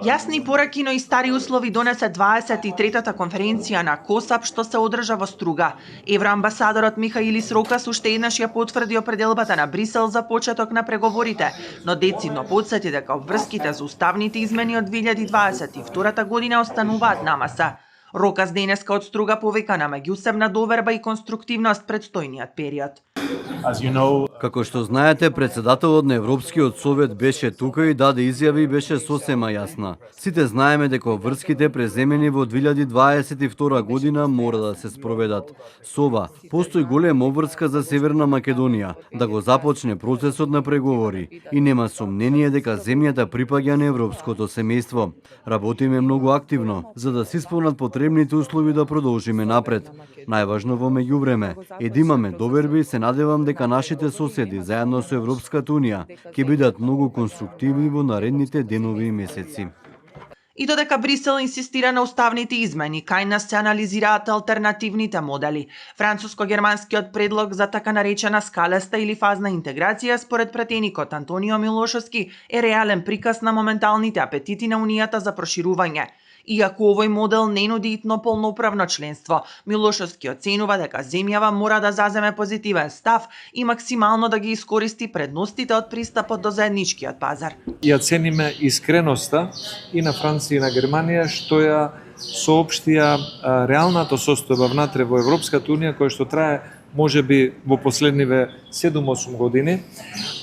Јасни пораки, но и стари услови донесе 23-та конференција на КОСАП што се одржа во Струга. Евроамбасадорот Михаилис Рокас уште еднаш ја потврди определбата на Брисел за почеток на преговорите, но децидно потсети дека обврските за уставните измени од 2022 година остануваат на маса. Рокас денеска од Струга повика на меѓусебна доверба и конструктивност предстојниот период. Како што знаете, председателот на Европскиот совет беше тука и даде изјави и беше сосема јасна. Сите знаеме дека обврските преземени во 2022 година мора да се спроведат. Со ова, постои голема обврска за Северна Македонија да го започне процесот на преговори и нема сомнение дека земјата припаѓа на европското семејство. Работиме многу активно за да се исполнат потребните услови да продолжиме напред. Најважно во меѓувреме е да имаме доверби и се надевам дека нашите соседи заедно со Европската Унија ќе бидат многу конструктивни во наредните денови и месеци. И додека Брисел инсистира на уставните измени, кај нас се анализираат алтернативните модели. Француско-германскиот предлог за така наречена скалеста или фазна интеграција според пратеникот Антонио Милошовски е реален приказ на моменталните апетити на Унијата за проширување. Иако овој модел не нуди итно полноуправно членство, Милошовски оценува дека земјава мора да заземе позитивен став и максимално да ги искористи предностите од пристапот до заедничкиот пазар. Ја цениме искреноста и на Франција и на Германија што ја соопштија реалната состојба внатре во Европската Унија која што трае можеби во последниве 7-8 години,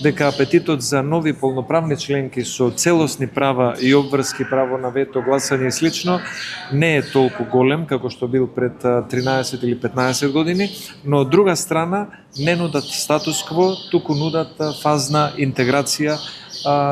дека апетитот за нови полноправни членки со целосни права и обврски, право на вето, гласање и слично, не е толку голем како што бил пред 13 или 15 години, но од друга страна не нудат статус-кво, туку нудат фазна интеграција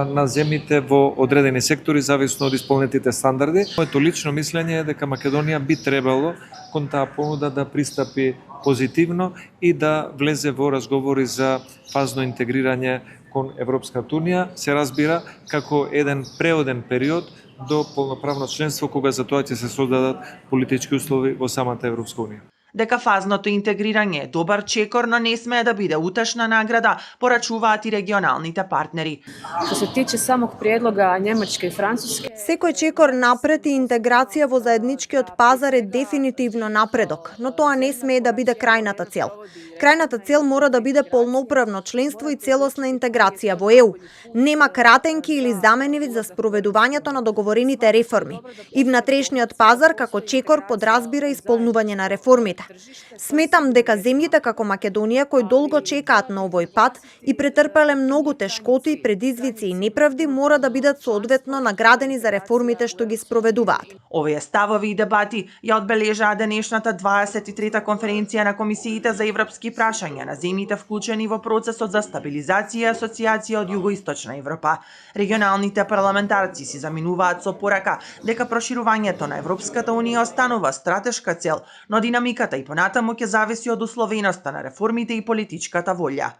на земјите во одредени сектори зависно од исполнетите стандарди. Моето лично мислење е дека Македонија би требало кон таа понуда да пристапи позитивно и да влезе во разговори за фазно интегрирање кон Европската Унија, се разбира како еден преоден период до полноправно членство кога за тоа ќе се создадат политички услови во самата Европска Унија. Дека фазното интегрирање е добар чекор, но не смее да биде утешна награда, порачуваат и регионалните партнери. Што се тиче самог предлога Немачка и Француска, секој чекор напред и интеграција во заедничкиот пазар е дефинитивно напредок, но тоа не смее да биде крајната цел. Крајната цел мора да биде полноуправно членство и целосна интеграција во ЕУ. Нема кратенки или заменеви за спроведувањето на договорените реформи. И внатрешниот пазар како чекор подразбира исполнување на реформите. Сметам дека земјите како Македонија кои долго чекаат на овој пат и претрпеле многу тешкоти, предизвици и неправди мора да бидат соодветно наградени за реформите што ги спроведуваат. Овие ставови и дебати ја одбележаа денешната 23-та конференција на комисиите за европски прашања на земјите вклучени во процесот за стабилизација и асоциација од Југоисточна Европа. Регионалните парламентарци си заминуваат со порака дека проширувањето на Европската Унија останува стратешка цел, но динамиката и понатаму ќе зависи од условеноста на реформите и политичката волја.